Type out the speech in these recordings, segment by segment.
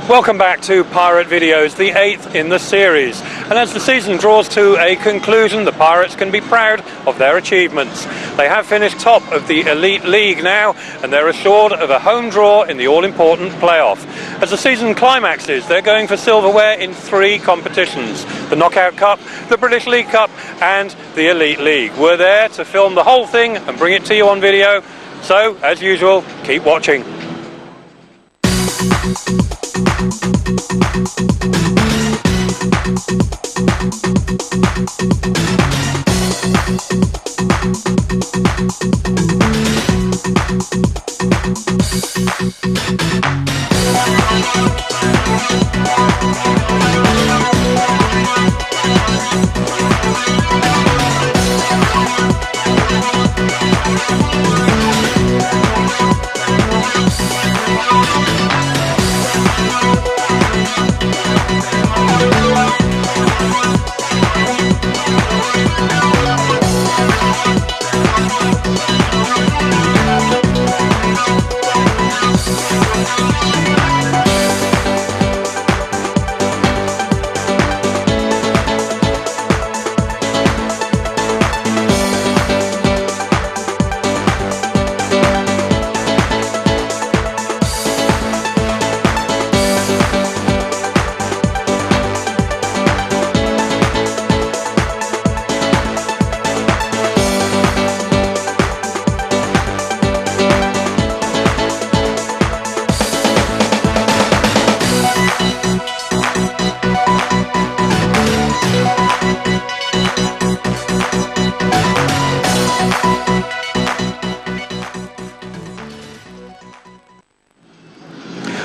Welcome back to Pirate Videos, the 8th in the series. And as the season draws to a conclusion, the Pirates can be proud of their achievements. They have finished top of the Elite League now, and they're assured of a home draw in the all-important playoff. As the season climaxes, they're going for silverware in 3 competitions: the Knockout Cup, the British League Cup, and the Elite League. We're there to film the whole thing and bring it to you on video. So, as usual, keep watching.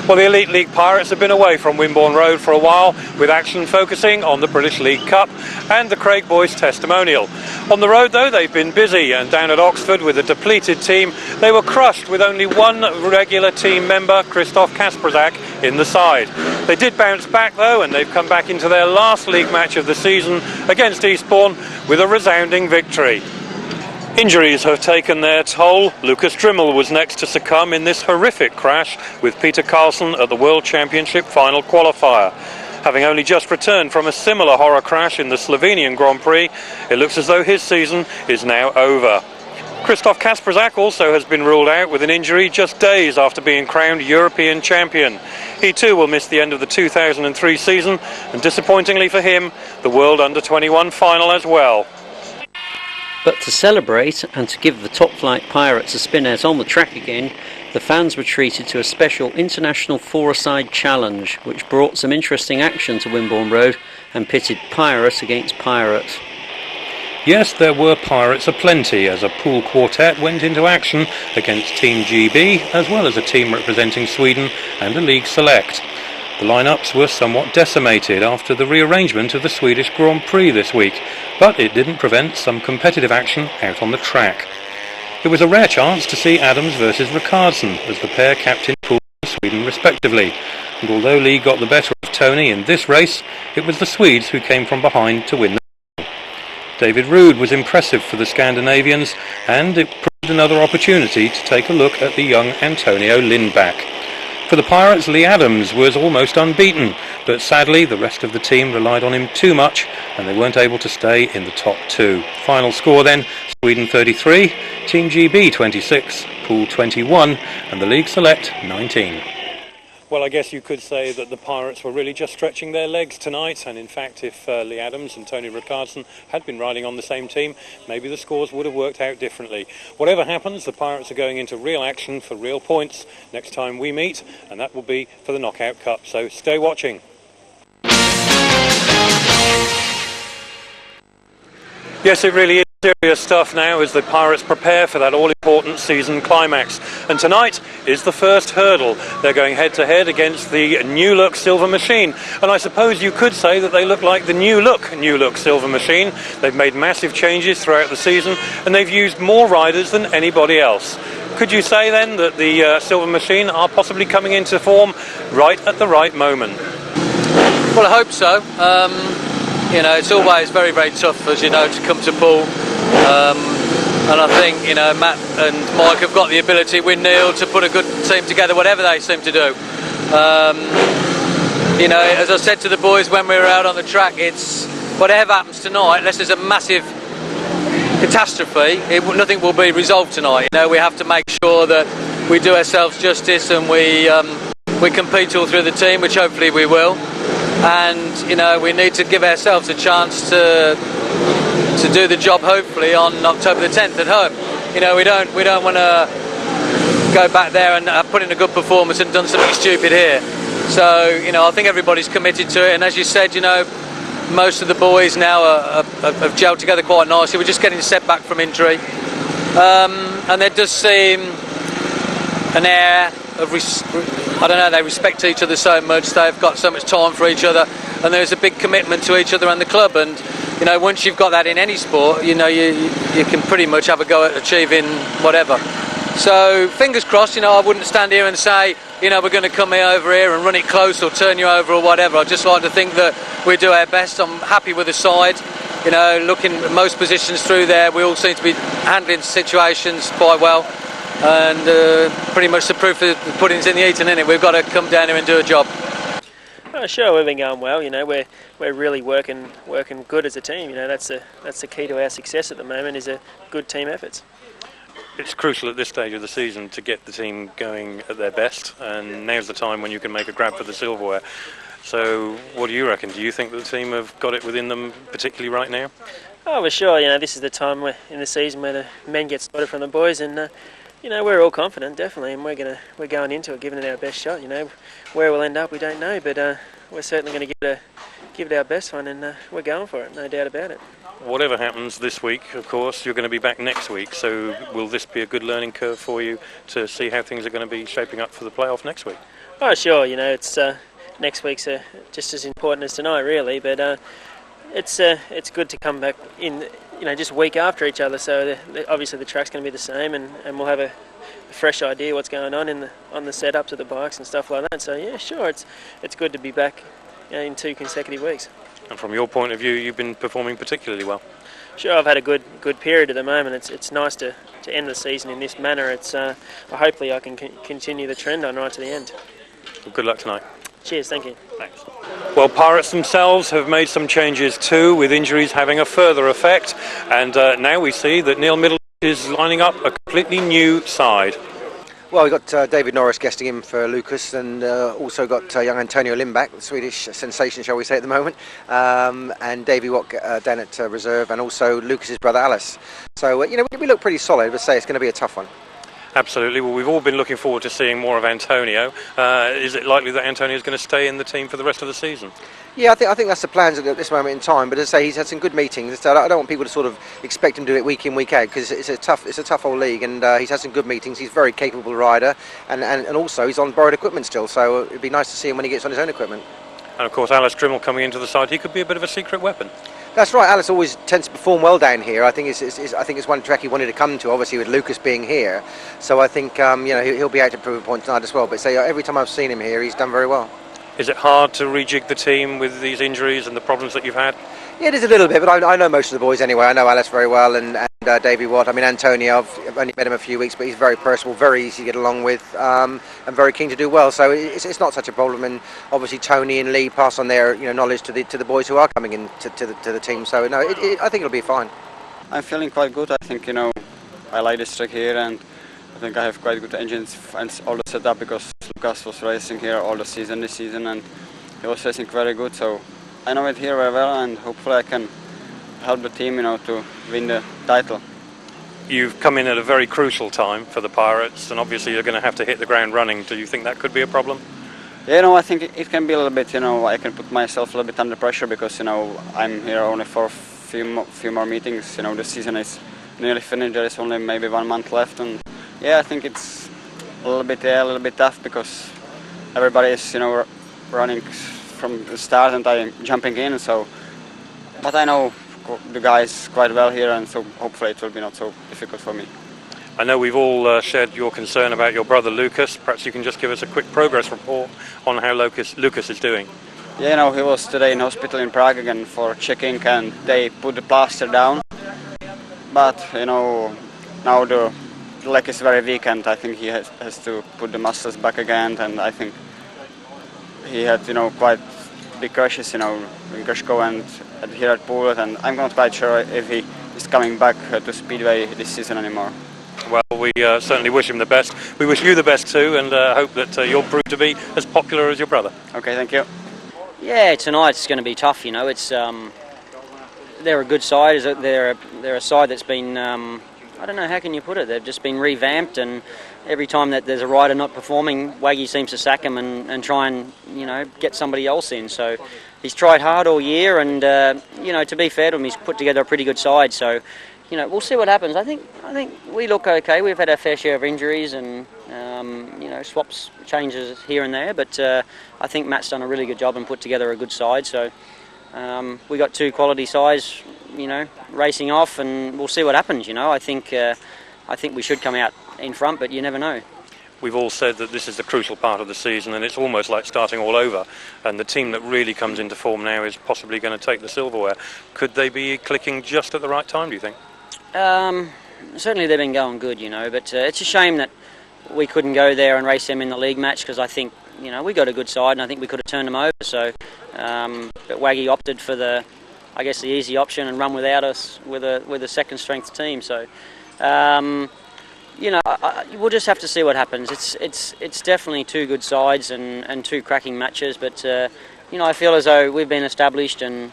Well, the Elite League Pirates have been away from Wimborne Road for a while, with action focusing on the British League Cup and the Craig Boys testimonial. On the road, though, they've been busy, and down at Oxford with a depleted team, they were crushed with only one regular team member, Krzysztof Kasperzak, in the side. They did bounce back, though, and they've come back into their last league match of the season against Eastbourne with a resounding victory. Injuries have taken their toll. Lucas Dryml was next to succumb in this horrific crash with Peter Carlson at the World Championship final qualifier. Having only just returned from a similar horror crash in the Slovenian Grand Prix, it looks as though his season is now over. Krzysztof Kasperzak also has been ruled out with an injury just days after being crowned European champion. He too will miss the end of the 2003 season, and disappointingly for him, the World Under-21 final as well. But to celebrate and to give the top flight Pirates a spin out on the track again, the fans were treated to a special international four-a-side challenge, which brought some interesting action to Wimborne Road and pitted Pirate against Pirate. Yes, there were Pirates aplenty as a pool quartet went into action against Team GB, as well as a team representing Sweden and a league select. The lineups were somewhat decimated after the rearrangement of the Swedish Grand Prix this week, but it didn't prevent some competitive action out on the track. It was a rare chance to see Adams versus Rickardsson as the pair captained Poole and Sweden respectively, and although Leigh got the better of Tony in this race, it was the Swedes who came from behind to win the battle. David Rood was impressive for the Scandinavians, and it proved another opportunity to take a look at the young Antonio Lindback. For the Pirates, Leigh ADAMS was almost unbeaten, but sadly the rest of the team relied on him too much and they weren't able to stay in the top 2. Final score then, Sweden 33, Team GB 26, Poole 21 and the League Select 19. Well, I guess you could say that the Pirates were really just stretching their legs tonight, and in fact if Leigh ADAMS and Tony Rickardsson had been riding on the same team, maybe the scores would have worked out differently. Whatever happens, the Pirates are going into real action for real points next time we meet, and that will be for the Knockout Cup, so stay watching. Yes, it really is serious stuff now as the Pirates prepare for that all-important season climax. And tonight is the first hurdle. They're going head-to-head against the New Look Silver Machine. And I suppose you could say that they look like the New Look Silver Machine. They've made massive changes throughout the season, and they've used more riders than anybody else. Could you say then that the Silver Machine are possibly coming into form right at the right moment? Well, I hope so. You know, it's always very, very tough, as you know, to come to Poole. And I think, you know, Matt and Mike have got the ability with Neil to put a good team together, whatever they seem to do. You know, as I said to the boys when we were out on the track, it's whatever happens tonight, unless there's a massive catastrophe, nothing will be resolved tonight. You know, we have to make sure that we do ourselves justice and we compete all through the team, which hopefully we will. And you know, we need to give ourselves a chance to do the job hopefully on October the 10th at home. You know, we don't want to go back there and put in a good performance and done something stupid here. So you know, I think everybody's committed to it, and as you said, you know, most of the boys now have gelled together quite nicely. We're just getting set back from injury, and there does seem an air of I don't know, they respect each other so much, they've got so much time for each other, and there's a big commitment to each other and the club. And you know, once you've got that in any sport, you know, you can pretty much have a go at achieving whatever. So fingers crossed. You know, I wouldn't stand here and say, you know, we're going to come over here and run it close or turn you over or whatever. I'd just like to think that we do our best. I'm happy with the side. You know, looking at most positions through there, we all seem to be handling situations quite well. And pretty much the proof of the pudding's in the eating, isn't it? We've got to come down here and do a job. Oh, sure, we've been going well. You know, we're really working good as a team. You know, that's the key to our success at the moment, is a good team efforts. It's crucial at this stage of the season to get the team going at their best, and now's the time when you can make a grab for the silverware. So what do you reckon? Do you think that the team have got it within them, particularly right now? Oh, for sure. You know, this is the time in the season where the men get spotted from the boys, and you know, we're all confident, definitely, and we're going into it giving it our best shot. You know, where we'll end up, we don't know, but we're certainly going to give it our best one, and we're going for it, no doubt about it. Whatever happens this week, of course, you're going to be back next week, so will this be a good learning curve for you to see how things are going to be shaping up for the playoff next week? Oh, sure. You know, it's next week's just as important as tonight, really, but it's good to come back in, you know, just a week after each other, so obviously the track's going to be the same, and we'll have a fresh idea what's going on on the setups of the bikes and stuff like that. So yeah, sure, it's good to be back, you know, in 2 consecutive weeks. And from your point of view, you've been performing particularly well. Sure, I've had a good period at the moment. It's nice to end the season in this manner. It's hopefully I can continue the trend on right to the end. Well, good luck tonight. Cheers, thank you. Thanks. Well, Pirates themselves have made some changes too, with injuries having a further effect, and now we see that Neil Middleditch is lining up a completely new side. Well, we've got David Norris guesting him for Lucas, and also got young Antonio Lindback, the Swedish sensation, shall we say, at the moment, and Davey WATT down at reserve, and also Lucas's brother Alice. So, you know, we look pretty solid, but say it's going to be a tough one. Absolutely. Well, we've all been looking forward to seeing more of Antonio. Is it likely that Antonio is going to stay in the team for the rest of the season? Yeah, I think that's the plans at this moment in time. But as I say, he's had some good meetings. I don't want people to sort of expect him to do it week in, week out, because it's a tough old league, and he's had some good meetings. He's a very capable rider, and also he's on borrowed equipment still. So it'd be nice to see him when he gets on his own equipment. And of course, Alice Dryml coming into the side, he could be a bit of a secret weapon. That's right. Alice always tends to perform well down here. I think it's one track he wanted to come to, obviously with Lucas being here. So I think you know, he'll be able to prove a point tonight as well. But say every time I've seen him here, he's done very well. Is it hard to rejig the team with these injuries and the problems that you've had? Yeah, it is a little bit, but I know most of the boys anyway. I know Alice very well, and Davey WATT. I mean, Antonio, I've only met him a few weeks, but he's very personable, very easy to get along with, and very keen to do well. So it's not such a problem. And obviously Tony and Leigh pass on their knowledge to the boys who are coming in to the team. So no, I think it'll be fine. I'm feeling quite good. I think I like this track here, and I think I have quite good engines and all the setup, because Lucas was racing here all the season this season, and he was racing very good. So I know it here very well, and hopefully I can help the team, to win the title. You've come in at a very crucial time for the Pirates, and obviously you're going to have to hit the ground running. Do you think that could be a problem? Yeah, I think it can be a little bit. I can put myself a little bit under pressure, because I'm here only for a few more meetings. The season is nearly finished. There is only maybe 1 month left, and yeah, I think it's a little bit tough, because everybody is running from the start, and I'm jumping in. So, but I know the guys quite well here, and so hopefully it will be not so difficult for me. I know we've all shared your concern about your brother Lucas. Perhaps you can just give us a quick progress report on how Lucas is doing. Yeah, he was today in hospital in Prague again for checking, and they put the plaster down. But now the leg is very weak, and I think he has to put the muscles back again, and I think he had quite big crashes, in Krishko and here at Poole, and I'm not quite sure if he is coming back to Speedway this season anymore. Well, we certainly wish him the best. We wish you the best too, and hope that you'll prove to be as popular as your brother. Okay, thank you. Yeah, tonight's going to be tough. It's they're a good side. They're a side that's been I don't know, how can you put it? They've just been revamped, and every time that there's a rider not performing, Waggy seems to sack him and try and get somebody else in. So he's tried hard all year, and to be fair to him, he's put together a pretty good side. So we'll see what happens. I think we look okay. We've had our fair share of injuries and swaps, changes here and there, but I think Matt's done a really good job and put together a good side. So we got two quality sides, racing off, and we'll see what happens. I think we should come out in front, but you never know. We've all said that this is the crucial part of the season, and it's almost like starting all over, and the team that really comes into form now is possibly going to take the silverware. Could they be clicking just at the right time, do you think? Certainly they've been going good, but it's a shame that we couldn't go there and race them in the league match, because I think we got a good side and I think we could have turned them over. So but Waggy opted for the easy option and run without us with a second strength team. So we'll just have to see what happens. It's definitely two good sides and two cracking matches, but I feel as though we've been established, and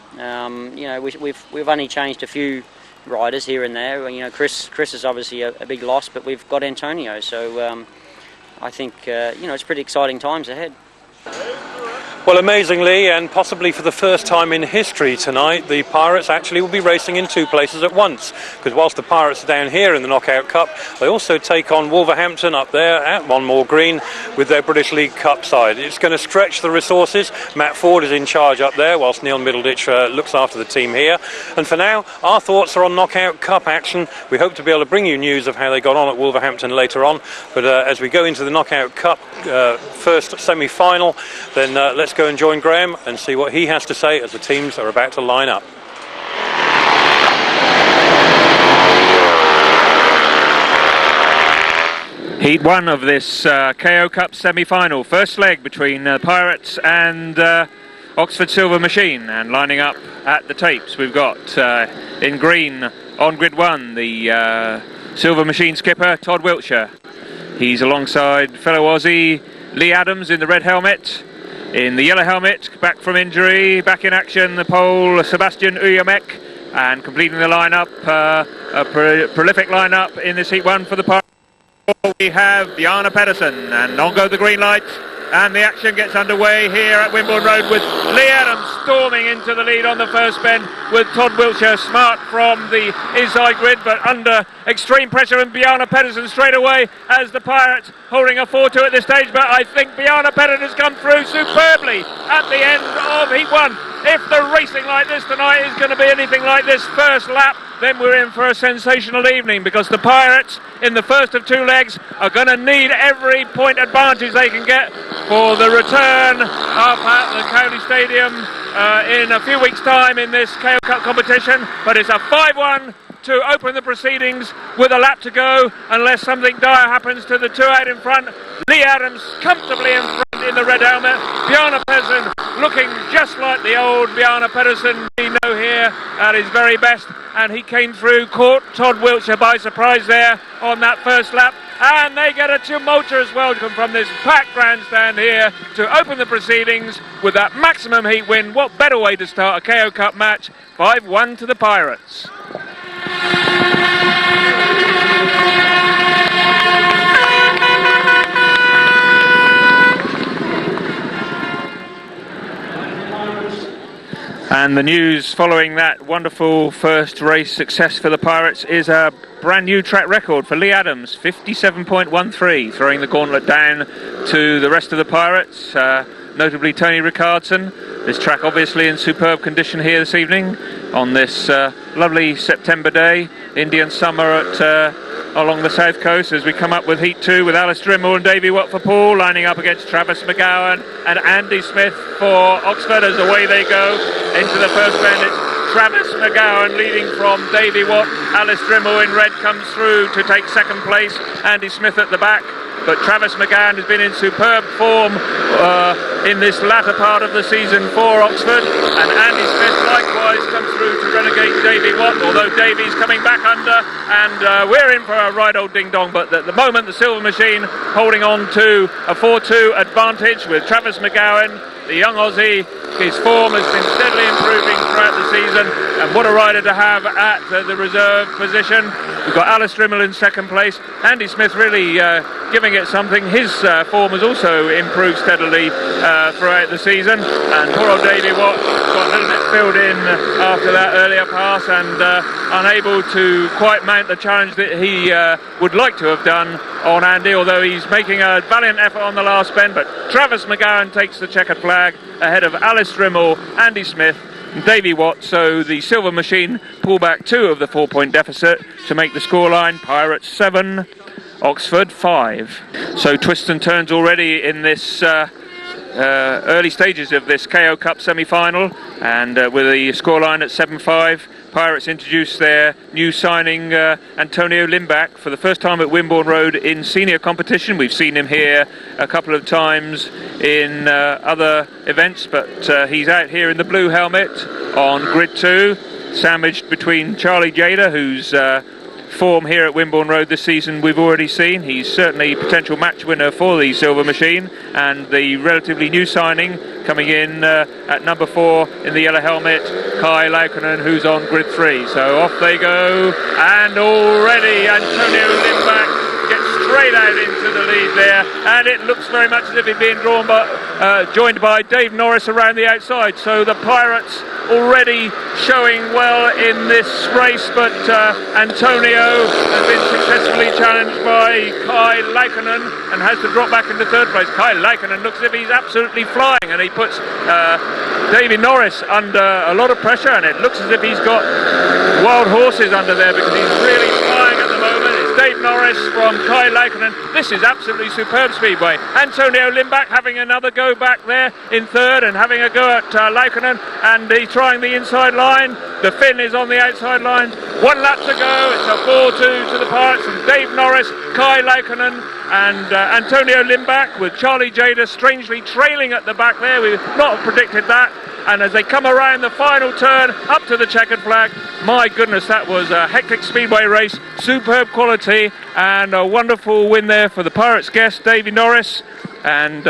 we've only changed a few riders here and there. Chris is obviously a big loss, but we've got Antonio, so I think it's pretty exciting times ahead. Well, amazingly, and possibly for the first time in history tonight, the Pirates actually will be racing in two places at once, because whilst the Pirates are down here in the Knockout Cup, they also take on Wolverhampton up there at One More Green with their British League Cup side. It's going to stretch the resources. Matt Ford is in charge up there, whilst Neil Middleditch looks after the team here. And for now, our thoughts are on Knockout Cup action. We hope to be able to bring you news of how they got on at Wolverhampton later on, but as we go into the Knockout Cup first semi-final, then let's go and join Graham and see what he has to say as the teams are about to line up. Heat 1 of this KO Cup semi-final. First leg between Pirates and Oxford Silver Machine, and lining up at the tapes we've got in green on grid 1 the Silver Machine skipper Todd WILTSHIRE. He's alongside fellow Aussie Leigh ADAMS in the red helmet. In the yellow helmet, back from injury, back in action, the Poole Sebastian ULAMEK, and completing the lineup, a prolific lineup in this Heat 1 for the Pirates. We have Bjarne PEDERSEN, and on go the green lights, and the action gets underway here at Wimborne Road with Leigh ADAMS storming into the lead on the first bend, with Todd WILTSHIRE smart from the inside grid, but under extreme pressure, and Bjarne PEDERSEN straight away as the Pirates holding a 4-2 at this stage, but I think Bjarne PEDERSEN has come through superbly at the end of Heat 1. If the racing like this tonight is going to be anything like this first lap, then we're in for a sensational evening, because the Pirates in the first of two legs are going to need every point advantage they can get for the return up at the County Stadium in a few weeks' time in this KO Cup competition. But it's a 5-1 to open the proceedings with a lap to go, unless something dire happens to the two out in front. Leigh ADAMS comfortably in front in the red helmet. Bjarne PEDERSEN looking just like the old Bjarne PEDERSEN we know here at his very best, and he came through, caught Todd WILTSHIRE by surprise there on that first lap, and they get a tumultuous welcome from this packed grandstand here to open the proceedings with that maximum heat win. What better way to start a KO Cup match? 5-1 to the Pirates. And the news following that wonderful first race success for the Pirates is a brand new track record for Leigh ADAMS, 57.13, throwing the gauntlet down to the rest of the Pirates, notably Tony Rickardsson. This track obviously in superb condition here this evening on this lovely September day, Indian summer at along the south coast, as we come up with Heat 2 with Alice Dryml and Davey WATT for Poole, lining up against Travis McGOWAN and Andy Smith for Oxford as away they go into the first bend. It's Travis McGOWAN leading from Davey WATT. Alice Dryml in red comes through to take second place. Andy Smith at the back. But Travis McGOWAN has been in superb form in this latter part of the season for Oxford, and Andy Smith likewise comes through to renegade Davey WATT, although Davey's coming back under, and we're in for a right old ding-dong. But at the moment the Silver Machine holding on to a 4-2 advantage with Travis McGOWAN, the young Aussie. His form has been steadily improving throughout the season, and what a rider to have at the reserve position. We've got Alice Dryml in second place. Andy Smith really giving it something. His form has also improved steadily throughout the season, and poor old Davey WATT got a little bit filled in after that earlier pass, and unable to quite mount the challenge that he would like to have done on Andy, although he's making a valiant effort on the last bend. But Travis McGOWAN takes the checkered flag ahead of Alice Dryml, Andy Smith and Davey WATT, so the Silver Machine pull back 2 of the 4-point deficit to make the scoreline Pirates 7, Oxford 5. So twists and turns already in this early stages of this KO Cup semi-final, and with the scoreline at 7-5, Pirates introduced their new signing Antonio Lindback for the first time at Wimborne Road in senior competition. We've seen him here a couple of times in other events, but he's out here in the blue helmet on grid 2, sandwiched between Charlie Gjedde, who's form here at Wimborne Road this season we've already seen. He's certainly potential match winner for the Silver Machine, and the relatively new signing coming in at number 4 in the yellow helmet, Kai LAUKKANEN, who's on grid 3. So off they go, and already Antonio Lindback gets straight out into the lead there, and it looks very much as if he's being drawn by, joined by Dave Norris around the outside. So the Pirates already showing well in this race, but Antonio has been successfully challenged by Kai LAUKKANEN and has to drop back into third place. Kai LAUKKANEN looks as if he's absolutely flying, and he puts David Norris under a lot of pressure, and it looks as if he's got wild horses under there because he's really flying at the moment. It's Dave Norris from Kai LAUKKANEN. This is absolutely superb speedway. Antonio Lindback having another go back there in third and having a go at LAUKKANEN, and he's trying the inside line. The Finn is on the outside line. 1 lap to go. It's a 4-2 to the Pirates from Dave Norris, Kai LAUKKANEN and Antonio Lindback, with Charlie Gjedde strangely trailing at the back there. We've not predicted that. And as they come around the final turn up to the checkered flag, my goodness, that was a hectic speedway race, superb quality, and a wonderful win there for the Pirates guest Davey Norris, and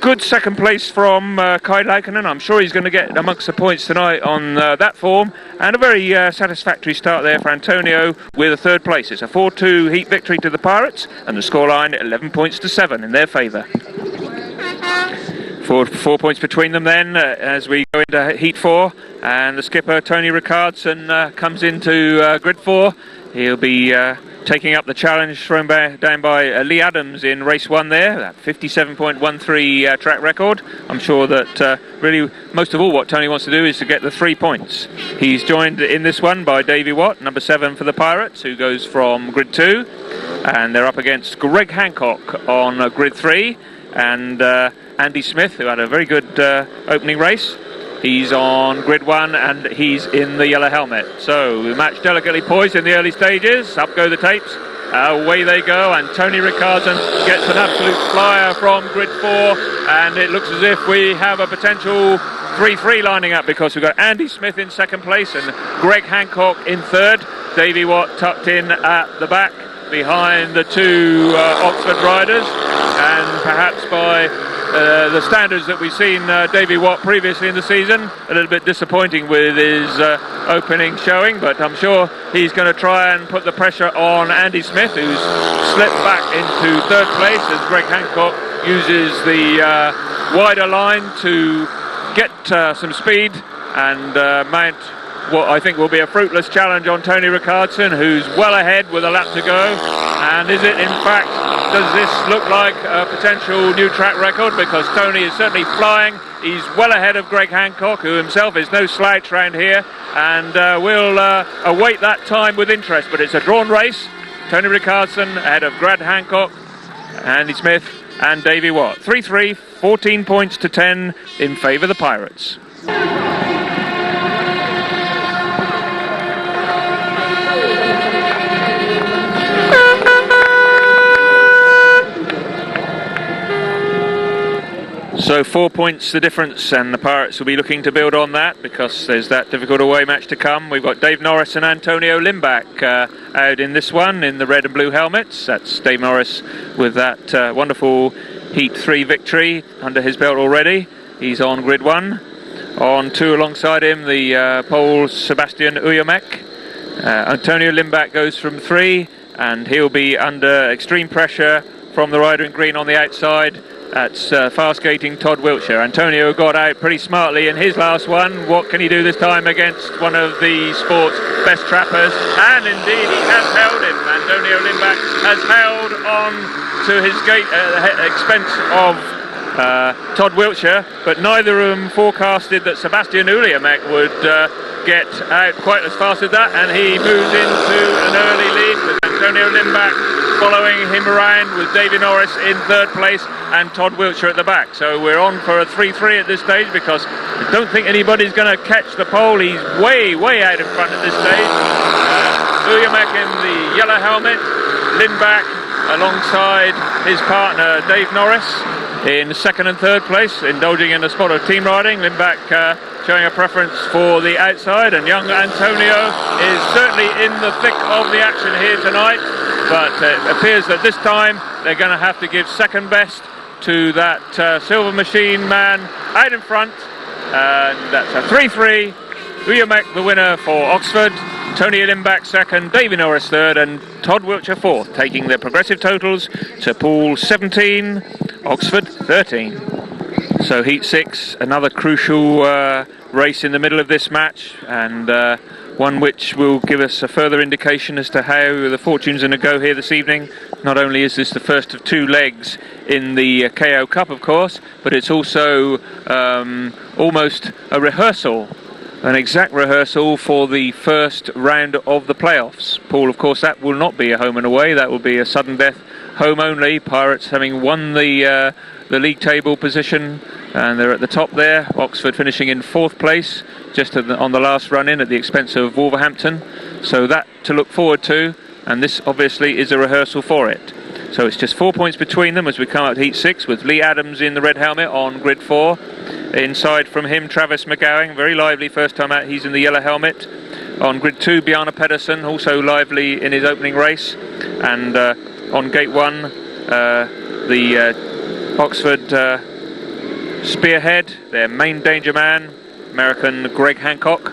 good second place from Kai LAUKKANEN. I'm sure he's going to get amongst the points tonight on that form, and a very satisfactory start there for Antonio with a third place. It's a 4-2 heat victory to the Pirates, and the scoreline 11 points to 7 in their favour. 4 points between them then as we go into heat 4, and the skipper Tony Rickardsson comes into grid 4. He'll be taking up the challenge thrown down by Leigh ADAMS in race 1 there, that 57.13 track record. I'm sure that really most of all what Tony wants to do is to get the 3 points. He's joined in this one by Davey WATT, number 7 for the Pirates, who goes from grid 2, and they're up against Greg Hancock on grid 3, and Andy Smith, who had a very good opening race. He's on grid 1 and he's in the yellow helmet. So the match delicately poised in the early stages. Up go the tapes. Away they go, and Tony Rickardsson gets an absolute flyer from grid 4, and it looks as if we have a potential 3-3 lining up, because we've got Andy Smith in second place and Greg Hancock in third. Davey WATT tucked in at the back behind the 2 Oxford riders, and perhaps by the standards that we've seen Davey WATT previously in the season, a little bit disappointing with his opening showing, but I'm sure he's going to try and put the pressure on Andy Smith, who's slipped back into third place as Greg Hancock uses the wider line to get some speed and mount what I think will be a fruitless challenge on Tony Rickardsson, who's well ahead with a lap to go. And is it in fact, does this look like a potential new track record? Because Tony is certainly flying. He's well ahead of Greg Hancock, who himself is no slouch round here, and we'll await that time with interest. But it's a drawn race. Tony Rickardsson ahead of Greg Hancock, Andy Smith and Davey WATT. 3-3, 14 points to 10 in favour of the Pirates. So 4 points the difference, and the Pirates will be looking to build on that because there's that difficult away match to come. We've got Dave Norris and Antonio Lindback out in this one in the red and blue helmets. That's Dave Norris with that wonderful Heat 3 victory under his belt already. He's on grid 1. On 2 alongside him, the Pole Sebastian ULAMEK. Antonio Lindback goes from 3, and he'll be under extreme pressure from the rider in green on the outside. That's fast skating Todd WILTSHIRE. Antonio got out pretty smartly in his last one. What can he do this time against one of the sport's best trappers? And indeed he has held him. Antonio Lindback has held on to his gate at the expense of Todd WILTSHIRE, but neither of them forecasted that Sebastian ULAMEK would get out quite as fast as that, and he moves into an early lead with Antonio Lindback following him around, with Davey Norris in 3rd place and Todd WILTSHIRE at the back. So we're on for a 3-3 at this stage because I don't think anybody's going to catch the pole. He's way out in front at this stage. ULAMEK in the yellow helmet, Lindback alongside his partner Dave Norris in 2nd and 3rd place, indulging in a spot of team riding. Lindback showing a preference for the outside, and young Antonio is certainly in the thick of the action here tonight, but it appears that this time they're going to have to give second best to that Silver Machine man out in front, and that's a 3-3. ULAMEK the winner for Oxford, Tony Lindback 2nd, Davey Norris 3rd, and Todd WILTSHIRE 4th, taking their progressive totals to Poole 17, Oxford 13. So Heat 6, another crucial race in the middle of this match, and one which will give us a further indication as to how the fortunes are going to go here this evening. Not only is this the first of 2 legs in the KO Cup, of course, but it's also almost a rehearsal, an exact rehearsal for the first round of the playoffs. Poole, of course, that will not be a home and away, that will be a sudden death home only. Pirates having won the league table position, and they're at the top there. Oxford finishing in 4th place, just on the last run in at the expense of Wolverhampton. So that to look forward to, and this obviously is a rehearsal for it. So it's just 4 points between them as we come out to Heat 6, with Leigh ADAMS in the red helmet on grid 4. Inside from him, Travis McGOWAN, very lively first time out, he's in the yellow helmet. On grid 2, Bjarne PEDERSEN, also lively in his opening race. And on gate 1, the Oxford spearhead, their main danger man, American Greg Hancock.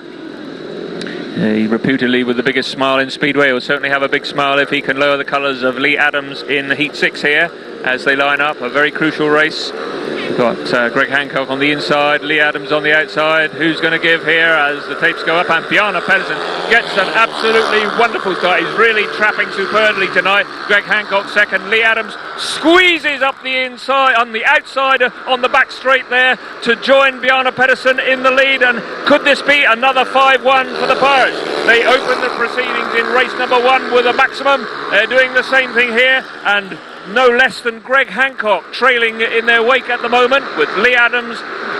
He reputedly with the biggest smile in Speedway. Will certainly have a big smile if he can lower the colours of Leigh ADAMS in Heat 6 here as they line up. A very crucial race. We've got Greg Hancock on the inside, Leigh ADAMS on the outside. Who's going to give here as the tapes go up? And Bjarne PEDERSEN gets an absolutely wonderful start. He's really trapping superbly tonight. Greg Hancock 2nd. Leigh ADAMS squeezes up the inside, on the outside, on the back straight there to join Bjarne PEDERSEN in the lead. And could this be another 5-1 for the Pirates? They open the proceedings in race number 1 with a maximum. They're doing the same thing here, and no less than Greg Hancock trailing in their wake at the moment, with Leigh ADAMS,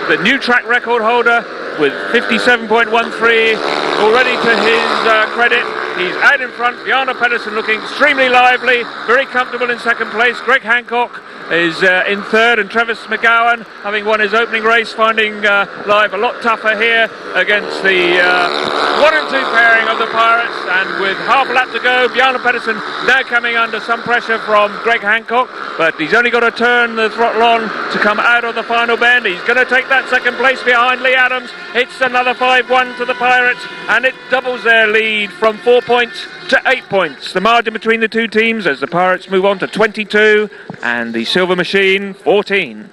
the new track record holder, with 57.13 already to his credit. He's out in front. Bjarne PEDERSEN looking extremely lively, very comfortable in 2nd place. Greg Hancock is in 3rd, and Travis McGOWAN, having won his opening race, finding life a lot tougher here against the 1 and 2 pairing of the Pirates. And with half a lap to go, Bjarne PEDERSEN now coming under some pressure from Greg Hancock, but he's only got to turn the throttle on to come out of the final bend. He's going to take that 2nd place behind Leigh ADAMS. It's another 5-1 to the Pirates, and it doubles their lead from 4 points to 8 points. The margin between the 2 teams as the Pirates move on to 22 and the Silver Machine 14.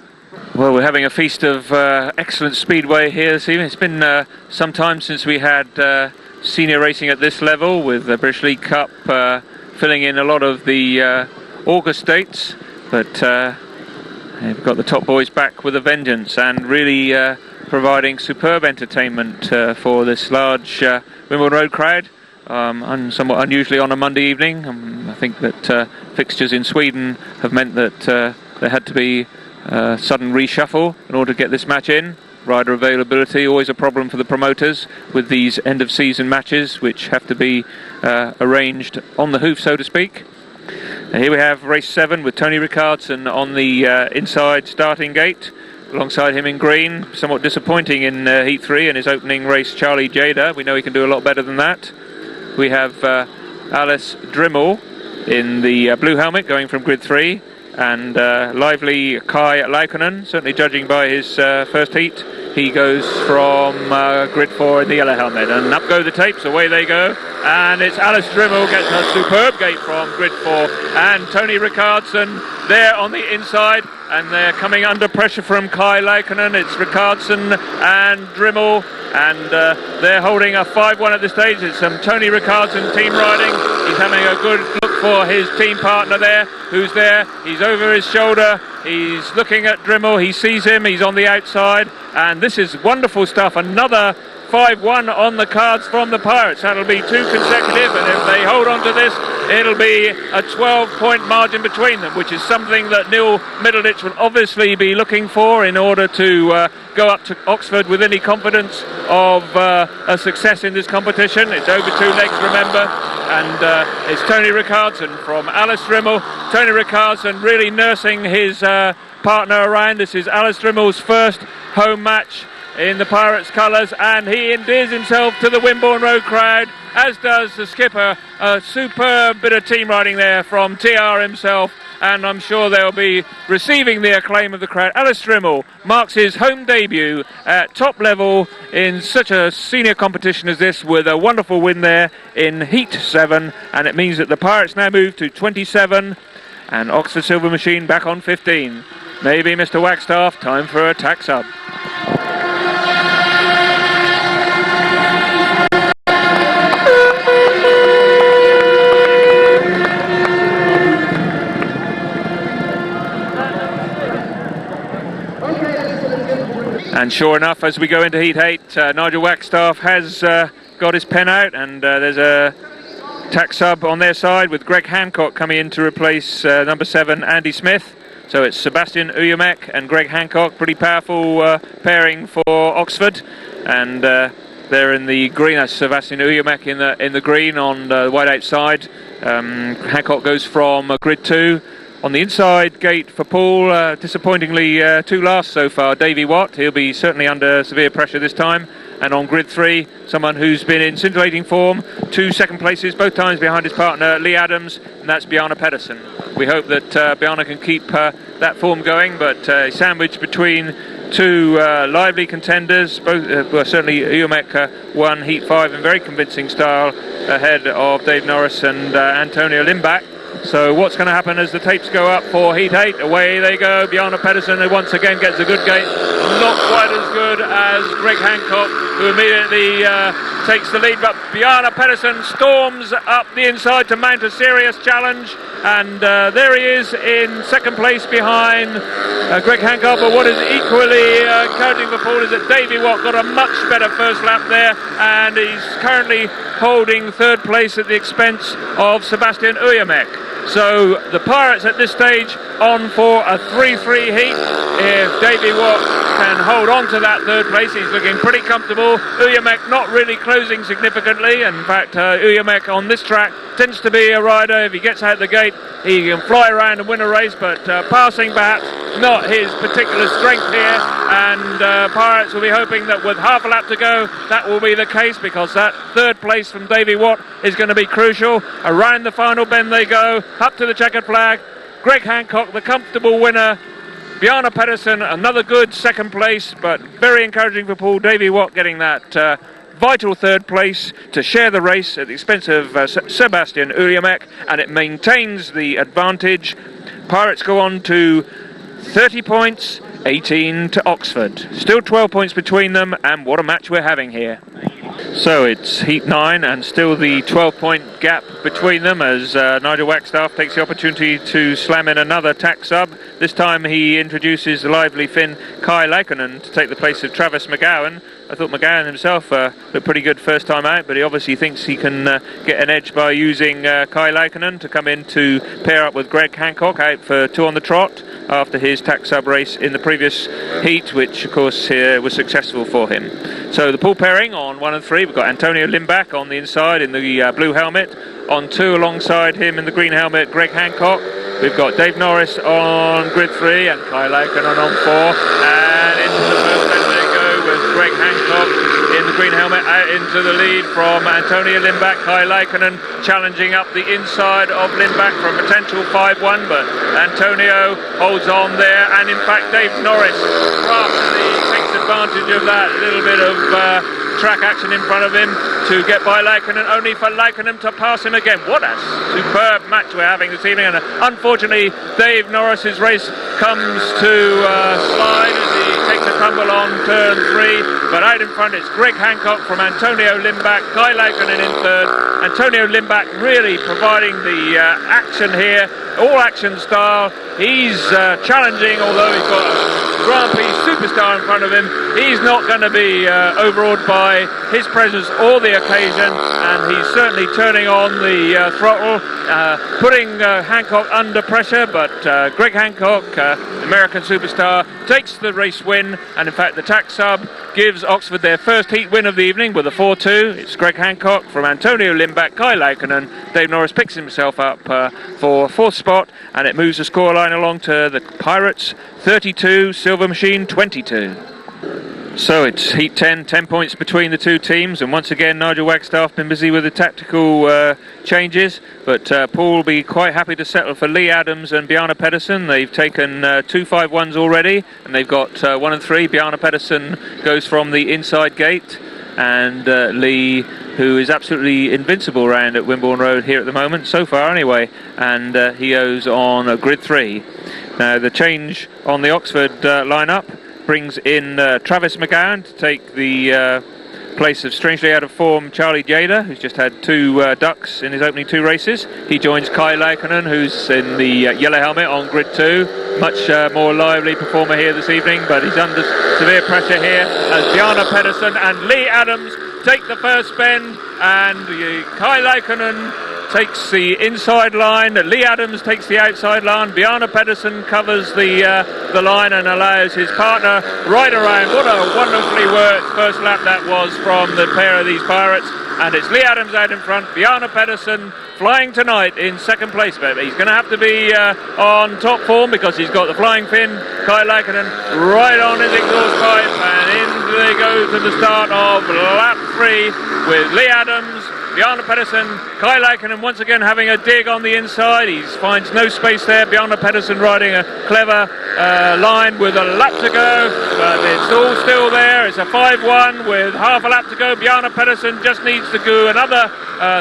Well, we're having a feast of excellent speedway here this evening. It's been some time since we had senior racing at this level, with the British League Cup filling in a lot of the August dates, but we've got the top boys back with a vengeance and really providing superb entertainment for this large Wimborne Road crowd. And somewhat unusually on a Monday evening. I think that fixtures in Sweden have meant that there had to be a sudden reshuffle in order to get this match in. Rider availability, always a problem for the promoters with these end of season matches, which have to be arranged on the hoof, so to speak. And here we have race 7 with Tony Rickardsson on the inside starting gate, alongside him in green. Somewhat disappointing in Heat 3 in his opening race, Charlie Gjedde. We know he can do a lot better than that. We have Alice Dryml in the blue helmet going from grid 3, and lively Kai LAUKKANEN, certainly judging by his first heat. He goes from grid 4 in the yellow helmet, and up go the tapes, away they go, and it's Alice Dryml gets a superb gate from grid 4, and Tony Rickardsson there on the inside, and they're coming under pressure from Kai LAUKKANEN. It's Rickardsson and Dryml, and they're holding a 5-1 at this stage. It's some Tony Rickardsson team riding. He's having a good look for his team partner there, who's there. He's over his shoulder. He's looking at Dryml. He sees him. He's on the outside, and this is wonderful stuff. Another 5-1 on the cards from the Pirates. That'll be 2 consecutive, and if they hold on to this, it'll be a 12-point margin between them, which is something that Neil Middleditch will obviously be looking for in order to go up to Oxford with any confidence of a success in this competition. It's over 2 legs, remember, and it's Tony Rickardsson from Alice Dryml. Tony Rickardsson really nursing his partner around. This is Alice Dryml's first home match in the Pirates colours, and he endears himself to the Wimborne Road crowd, as does the skipper. A superb bit of team riding there from TR himself, and I'm sure they'll be receiving the acclaim of the crowd. Alice Dryml marks his home debut at top level in such a senior competition as this, with a wonderful win there in Heat 7, and it means that the Pirates now move to 27 and Oxford Silver Machine back on 15. Maybe Mr. Wagstaff, time for a tack sub. And sure enough, as we go into Heat 8, Nigel Wagstaff has got his pen out, and there's a tack sub on their side with Greg Hancock coming in to replace number 7 Andy Smith. So it's Sebastian ULAMEK and Greg Hancock, pretty powerful pairing for Oxford, and they're in the green. That's Sebastian ULAMEK in the green on the white outside. Hancock goes from grid 2. On the inside gate for Poole, disappointingly 2 last so far, Davey WATT. He'll be certainly under severe pressure this time. And on grid 3, someone who's been in scintillating form, 2 second places, both times behind his partner Leigh ADAMS, and that's Bjarne PEDERSEN. We hope that Bjarne can keep that form going, but sandwiched between 2 lively contenders. Both certainly ULAMEK won Heat 5 in very convincing style ahead of Dave Norris and Antonio Lindback. So what's going to happen as the tapes go up for Heat 8? Away they go. Bjarne PEDERSEN, who once again gets a good gate. Not quite as good as Greg Hancock, who immediately takes the lead. But Bjarne PEDERSEN storms up the inside to mount a serious challenge. And there he is in second place behind Greg Hancock. But what is equally encouraging for Poole is that Davey WATT got a much better first lap there. And he's currently holding third place at the expense of Sebastian ULAMEK. So the Pirates at this stage on for a 3-3 heat. If Davey WATT can hold on to that third place, he's looking pretty comfortable. ULAMEK not really closing significantly. In fact, ULAMEK on this track tends to be a rider. If he gets out the gate, he can fly around and win a race, but passing perhaps not his particular strength here. And Pirates will be hoping that with half a lap to go, that will be the case, because that third place from Davey WATT is going to be crucial. Around the final bend they go, up to the checkered flag. Greg Hancock, the comfortable winner. Bjarne PEDERSEN, another good second place, but very encouraging for Poole. Davey WATT getting that vital third place to share the race at the expense of Sebastian ULAMEK, and it maintains the advantage. Pirates go on to 30 points, 18 to Oxford. Still 12 points between them, and what a match we're having here. So it's Heat 9 and still the 12-point gap between them as Nigel Wagstaff takes the opportunity to slam in another tack sub. This time he introduces the lively Finn Kai LAUKKANEN to take the place of Travis McGOWAN. I thought McGOWAN himself looked pretty good first time out, but he obviously thinks he can get an edge by using Kai LAUKKANEN to come in to pair up with Greg Hancock out for 2 on the trot after his tack sub race in the previous heat, which of course was successful for him. So the Poole pairing on 1 and 3, we've got Antonio Lindback on the inside in the blue helmet. On 2 alongside him in the green helmet, Greg Hancock. we've got Dave Norris on grid 3 and Kai Laukkanen on 4, and into the first end they go with Greg Hancock in the green helmet out into the lead from Antonio Lindback. Kai Laukkanen challenging up the inside of Lindback for a potential 5-1, but Antonio holds on there, and in fact Dave Norris takes advantage of that little bit of track action in front of him to get by Laukkanen, only for Laukkanen to pass him again. What a superb match we're having this evening, and unfortunately Dave Norris's race comes to slide as he takes a tumble on turn 3, but out in front it's Greg Hancock from Antonio Lindback, Kai Laukkanen in third. Antonio Lindback really providing the action here, all action style. He's challenging, although he's got a Grand Prix superstar in front of him. He's not going to be overawed by his presence or the occasion, and he's certainly turning on the throttle, putting Hancock under pressure, but Greg Hancock, American superstar, takes the race win, and in fact the tack sub gives Oxford their first heat win of the evening with a 4-2. It's Greg Hancock from Antonio Lindback, Kai Laukkanen. Dave Norris picks himself up for fourth spot, and it moves the scoreline along to the Pirates 32, Silver Machine 22. So it's heat 10 points between the two teams, and once again Nigel Wagstaff been busy with the tactical changes, but Poole will be quite happy to settle for Leigh ADAMS and Bjarne PEDERSEN. They've taken 2 5-1s already, and they've got 1 and 3. Bjarne PEDERSEN goes from the inside gate, and Leigh, who is absolutely invincible round at Wimborne Road here at the moment, so far anyway, and he goes on grid 3. Now the change on the Oxford lineup brings in Travis McGowan to take the place of strangely out of form Charlie Gjedde, who's just had 2 ducks in his opening 2 races. He joins Kai Laukkanen, who's in the yellow helmet on grid 2. Much more lively performer here this evening, but he's under severe pressure here as Bjarne PEDERSEN and Leigh ADAMS take the first bend, and Kai Laukkanen takes the inside line, Leigh ADAMS takes the outside line, Bjarne PEDERSEN covers the line and allows his partner right around. What a wonderfully worked first lap that was from the pair of these Pirates, and it's Leigh ADAMS out in front, Bjarne PEDERSEN flying tonight in second place, but he's going to have to be on top form because he's got the flying fin. Kai Laukkanen right on his exhaust pipe, and in they go to the start of lap 3 with Leigh ADAMS, Bjarne PEDERSEN, Kai Laukkanen once again having a dig on the inside. He finds no space there. Bjarne PEDERSEN riding a clever line with a lap to go, but it's all still there. It's a 5-1 with half a lap to go. Bjarne PEDERSEN just needs to do another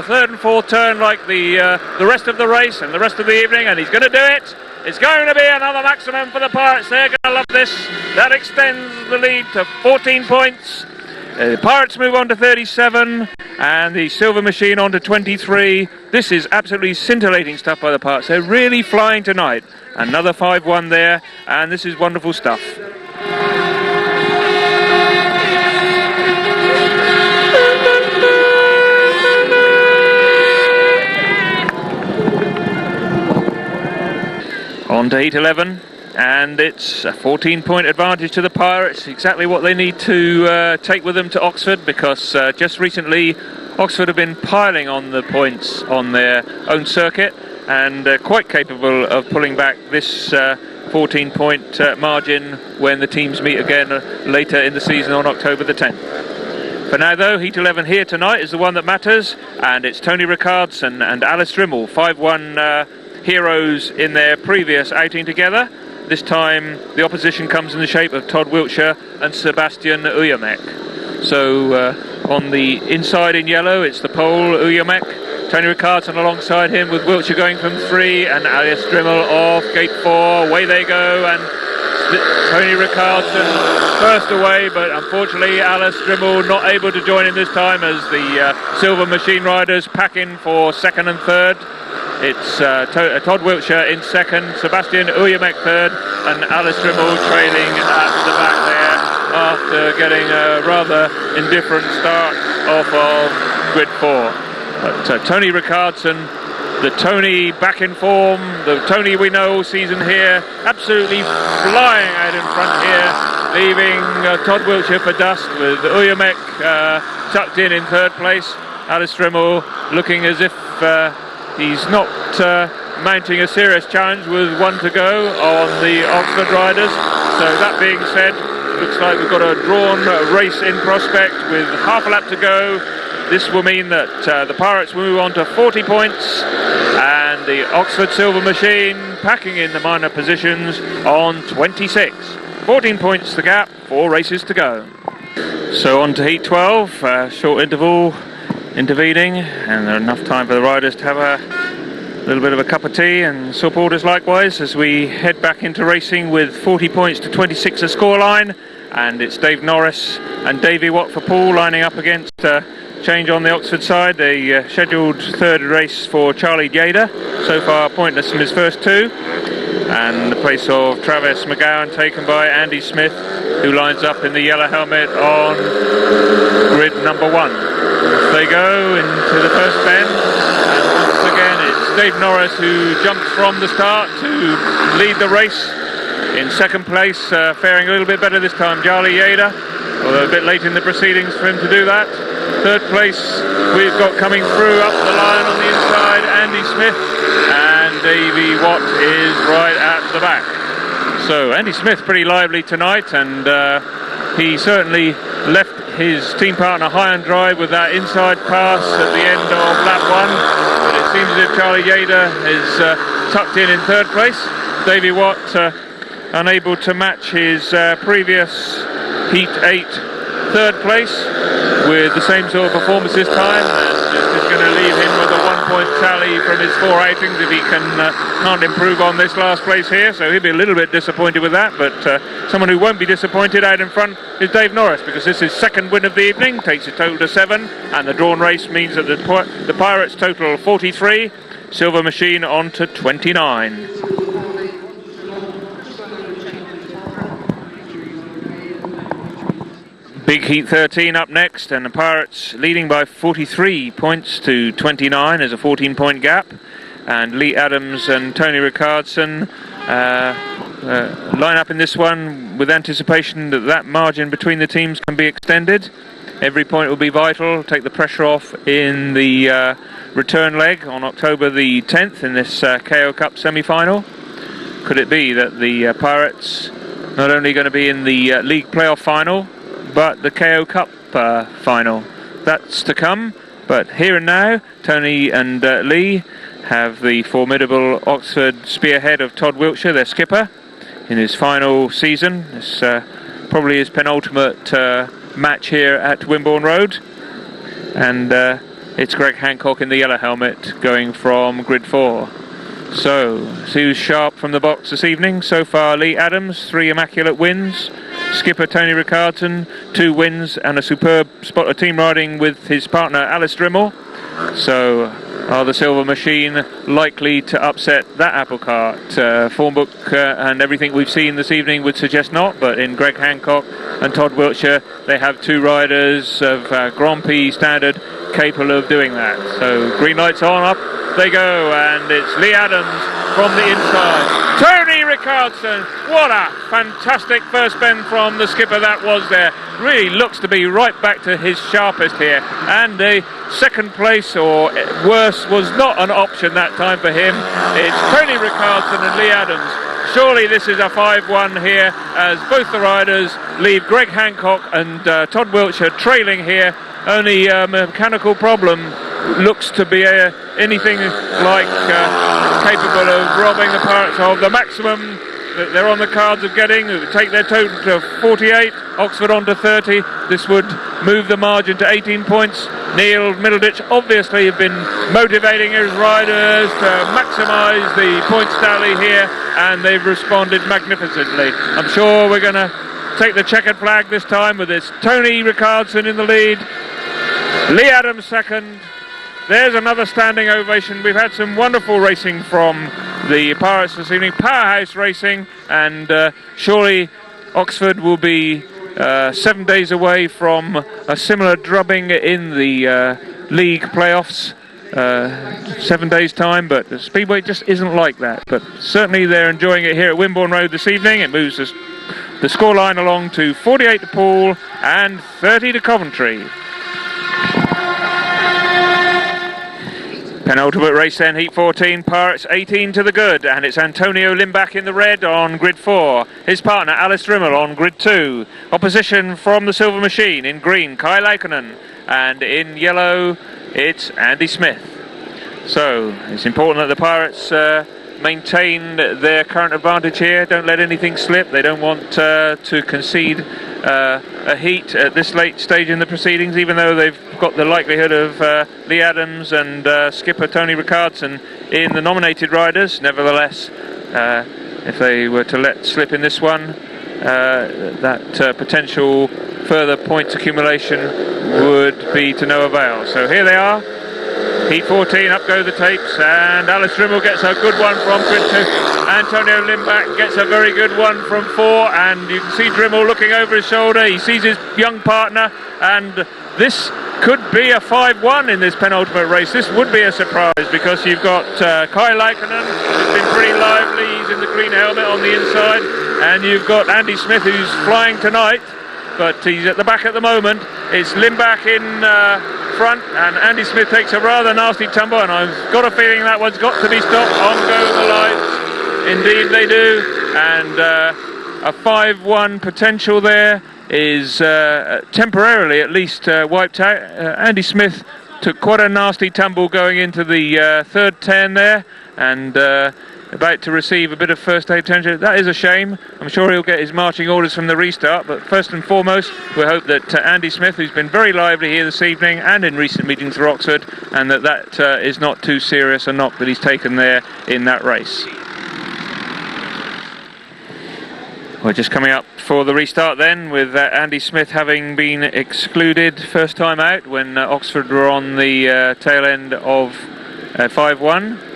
third and fourth turn like the rest of the race and the rest of the evening, and he's going to do it. It's going to be another maximum for the Pirates. They're going to love this. That extends the lead to 14 points. The Pirates move on to 37 and the Silver Machine on to 23. This is absolutely scintillating stuff by the Pirates. They're really flying tonight. Another 5-1 there, and this is wonderful stuff. On to heat 11. And it's a 14-point advantage to the Pirates, exactly what they need to take with them to Oxford, because just recently Oxford have been piling on the points on their own circuit, and quite capable of pulling back this 14-point margin when the teams meet again later in the season on October the 10th. For now though, heat 11 here tonight is the one that matters, and it's Tony Rickardsson and Alice Dryml, 5-1 heroes in their previous outing together. This time the opposition comes in the shape of Todd WILTSHIRE and Sebastian ULAMEK. So on the inside in yellow it's the Poole ULAMEK, Tony Rickardsson alongside him with WILTSHIRE going from 3 and Alice Dryml off gate 4. Away they go, and Tony Rickardsson first away, but unfortunately Alice Dryml not able to join in this time as the Silver Machine riders pack in for second and third. It's Todd WILTSHIRE in second, Sebastian ULAMEK third, and Alice Dryml trailing at the back there after getting a rather indifferent start off of grid 4. But Tony Rickardsson, the Tony back in form, the Tony we know all season here, absolutely flying out in front here, leaving Todd WILTSHIRE for dust with ULAMEK tucked in third place. Alice Dryml looking as if he's not mounting a serious challenge with 1 to go on the Oxford riders. So that being said, looks like we've got a drawn race in prospect with half a lap to go. This will mean that the Pirates will move on to 40 points and the Oxford Silver Machine packing in the minor positions on 26. 14 points the gap, 4 races to go. So on to Heat 12, short interval intervening, and enough time for the riders to have a little bit of a cup of tea and supporters likewise as we head back into racing with 40 points to 26 a scoreline. And it's Dave Norris and Davey WATT for Poole lining up against change on the Oxford side. The scheduled third race for Charlie Gjedde, so far pointless in his first 2. And the place of Travis McGOWAN taken by Andy Smith, who lines up in the yellow helmet on grid number 1. As they go into the first bend, and once again it's Dave Norris who jumps from the start to lead the race. In second place, faring a little bit better this time, Charlie Gjedde, although a bit late in the proceedings for him to do that. Third place we've got coming through up the line on the inside, Andy Smith, and Davey WATT is right at the back. So Andy Smith pretty lively tonight, and he certainly left his team partner high and dry with that inside pass at the end of lap 1, but it seems as if Charlie Gjedde is tucked in third place. Davey WATT unable to match his previous Heat 8 third place with the same sort of performance this time, and this is going to leave him with a 1-point tally from his 4 outings if he can't improve on this last place here. So he'll be a little bit disappointed with that, but someone who won't be disappointed out in front is Dave Norris, because this is second win of the evening, takes a total to 7, and the drawn race means that the Pirates total 43, Silver Machine on to 29. Big Heat 13 up next, and the Pirates leading by 43 points to 29. There's a 14-point gap, and Leigh ADAMS and Tony Rickardsson line up in this one with anticipation that that margin between the teams can be extended. Every point will be vital, take the pressure off in the return leg on October the 10th in this KO Cup semi-final. Could it be that the Pirates not only going to be in the league playoff final, but the KO Cup final? That's to come, but here and now Tony and Leigh have the formidable Oxford spearhead of Todd WILTSHIRE, their skipper, in his final season. This probably his penultimate match here at Wimborne Road, and it's Greg Hancock in the yellow helmet going from grid 4. So, see who's sharp from the box this evening. So far, Leigh ADAMS, 3 immaculate wins. Skipper Tony Rickardsson, 2 wins and a superb spot of team riding with his partner Alice Dryml. So, are the Silver Machine likely to upset that apple cart? Form book and everything we've seen this evening would suggest not, but in Greg Hancock and Todd WILTSHIRE, they have 2 riders of Grand Prix standard capable of doing that. So, green lights on, up they go, and it's Leigh ADAMS from the inside. Tony Rickardsson, what a fantastic first bend from the skipper that was there. Really looks to be right back to his sharpest here, and the second place or worse was not an option that time for him. It's Tony Rickardsson and Leigh ADAMS. Surely this is a 5-1 here, as both the riders leave Greg Hancock and Todd WILTSHIRE trailing here. Only a mechanical problem looks to be anything like capable of robbing the Pirates of the maximum that they're on the cards of getting. It would take their total to 48, Oxford on to 30. This would move the margin to 18 points. Neil Middleditch obviously have been motivating his riders to maximise the points tally here, and they've responded magnificently. I'm sure we're going to take the checkered flag this time with this Tony Rickardsson in the lead, Leigh ADAMS second. There's another standing ovation. We've had some wonderful racing from the Pirates this evening, powerhouse racing, and surely Oxford will be 7 days away from a similar drubbing in the league playoffs. 7 days time, but the Speedway just isn't like that. But certainly they're enjoying it here at Wimborne Road this evening. It moves the scoreline along to 48 to Poole and 30 to Coventry. Penultimate race then, heat 14, Pirates 18 to the good, and it's Antonio Lindback in the red on grid 4. His partner Alice Dryml on grid 2. Opposition from the Silver Machine in green, Kai LAUKKANEN, and in yellow it's Andy Smith. So it's important that the Pirates maintain their current advantage here, don't let anything slip. They don't want to concede a heat at this late stage in the proceedings, even though they've got the likelihood of Leigh ADAMS and skipper Tony Rickardsson in the nominated riders. Nevertheless, if they were to let slip in this one, that potential further points accumulation would be to no avail. So here they are, heat 14, up go the tapes, and Alice Dryml gets a good one from grid 2. Antonio Lindback gets a very good one from 4, and you can see Dryml looking over his shoulder. He sees his young partner, and this could be a 5-1 in this penultimate race. This would be a surprise, because you've got Kai LAUKKANEN, who's been pretty lively. He's in the green helmet on the inside, and you've got Andy Smith, who's flying tonight, but he's at the back at the moment. It's Lindback in front, and Andy Smith takes a rather nasty tumble, and I've got a feeling that one's got to be stopped. On go the lights. Indeed they do, and a 5-1 potential there is temporarily at least wiped out. Andy Smith took quite a nasty tumble going into the third turn there, and about to receive a bit of first aid attention. That is a shame. I'm sure he'll get his marching orders from the restart, but first and foremost we hope that Andy Smith, who's been very lively here this evening and in recent meetings for Oxford, and that is not too serious a knock that he's taken there in that race. We're just coming up for the restart then, with Andy Smith having been excluded first time out when Oxford were on the tail end of 5-1.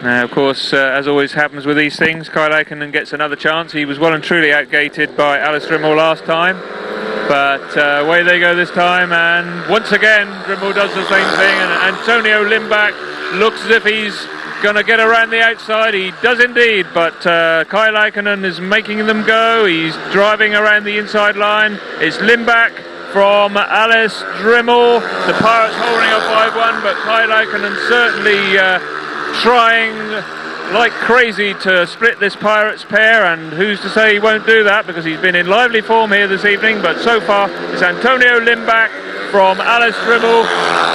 Now, of course, as always happens with these things, Kai LAUKKANEN gets another chance. He was well and truly outgated by Alice Dryml last time, but away they go this time, and once again Dryml does the same thing, and Antonio Lindback looks as if he's going to get around the outside. He does indeed, but Kai LAUKKANEN is making them go. He's driving around the inside line. It's Lindback from Alice Dryml. The Pirates holding a 5-1, but Kai LAUKKANEN certainly trying like crazy to split this Pirates pair, and who's to say he won't do that, because he's been in lively form here this evening. But so far it's Antonio Lindback from Alice Dryml,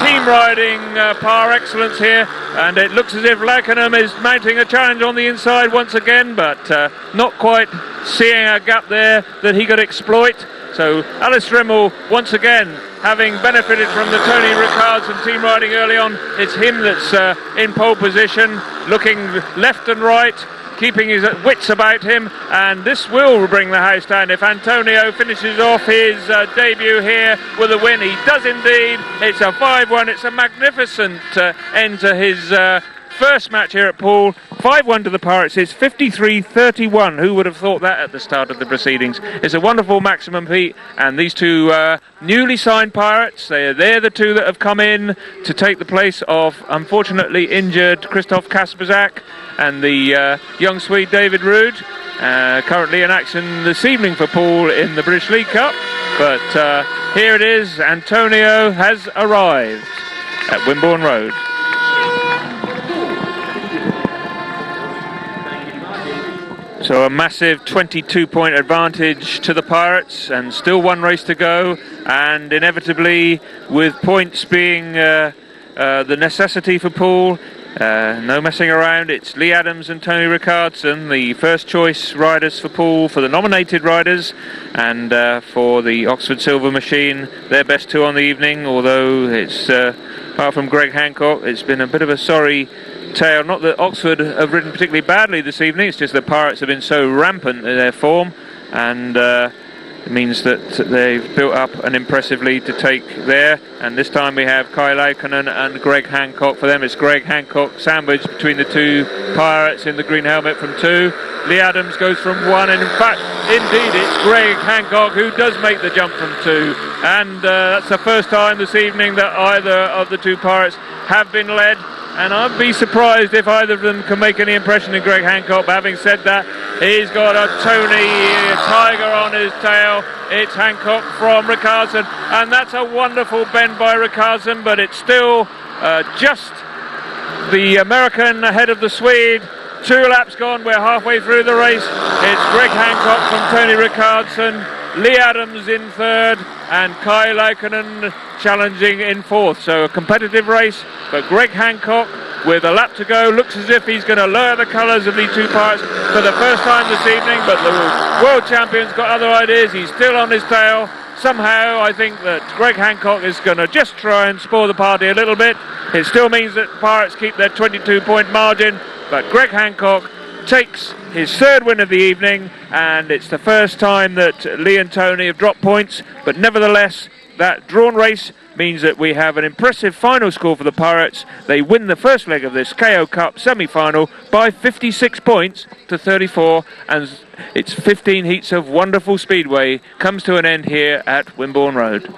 team riding par excellence here, and it looks as if LAUKKANEN is mounting a challenge on the inside once again, but not quite seeing a gap there that he could exploit. So Alice Dryml once again, having benefited from the Tony Rickardsson team riding early on, it's him that's in pole position, looking left and right, keeping his wits about him, and this will bring the house down if Antonio finishes off his debut here with a win. He does indeed. It's a 5-1. It's a magnificent end to his first match here at Poole. 5-1 to the Pirates. It's 53-31. Who would have thought that at the start of the proceedings? It's a wonderful maximum heat, and these two newly signed Pirates, they're the two that have come in to take the place of unfortunately injured Christoph Kasperzak and the young Swede David Ruud, currently in action this evening for Poole in the British League Cup. But here it is, Antonio has arrived at Wimborne Road. So a massive 22-point advantage to the Pirates, and still one race to go, and inevitably with points being the necessity for Poole, no messing around. It's Leigh ADAMS and Tony Rickardsson, the first choice riders for Poole, for the nominated riders, and for the Oxford Silver Machine, their best two on the evening, although it's apart from Greg Hancock, it's been a bit of a sorry tale. Not that Oxford have ridden particularly badly this evening, it's just the Pirates have been so rampant in their form, and it means that they've built up an impressive lead to take there. And this time we have Kai LAUKKANEN and Greg Hancock. For them it's Greg Hancock sandwiched between the two Pirates in the green helmet from 2. Leigh ADAMS goes from 1, and in fact indeed it's Greg Hancock who does make the jump from 2, and that's the first time this evening that either of the two Pirates have been led. And I'd be surprised if either of them can make any impression in Greg Hancock. But having said that, he's got a Tony Tiger on his tail. It's Hancock from Rickardsson, and that's a wonderful bend by Rickardsson, but it's still just the American ahead of the Swede. 2 laps gone, we're halfway through the race. It's Greg Hancock from Tony Rickardsson, Leigh ADAMS in 3rd, and Kai LAUKKANEN challenging in 4th. So a competitive race, but Greg Hancock, with a lap to go, looks as if he's going to lower the colours of these 2 pirates for the first time this evening, but the world champion's got other ideas. He's still on his tail. Somehow I think that Greg Hancock is going to just try and spoil the party a little bit. It still means that Pirates keep their 22-point margin, but Greg Hancock takes his 3rd win of the evening, and it's the first time that Leigh and Tony have dropped points, but nevertheless that drawn race means that we have an impressive final score for the Pirates. They win the first leg of this KO Cup semi-final by 56 points to 34, and its 15 heats of wonderful speedway comes to an end here at Wimborne Road.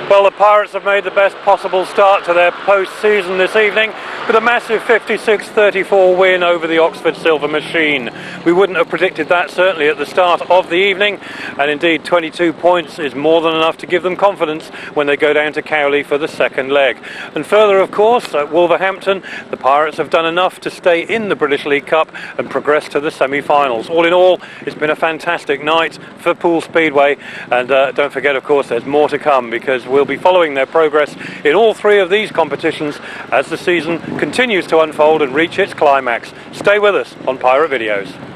Well, the Pirates have made the best possible start to their post-season this evening with a massive 56-34 win over the Oxford Silver Machine. We wouldn't have predicted that certainly at the start of the evening, and indeed 22 points is more than enough to give them confidence when they go down to Cowley for the second leg. And further, of course, at Wolverhampton, the Pirates have done enough to stay in the British League Cup and progress to the semi-finals. All in all, it's been a fantastic night for Poole Speedway, and don't forget, of course, there's more to come, because we'll be following their progress in all 3 of these competitions as the season continues to unfold and reach its climax. Stay with us on Pirate Videos.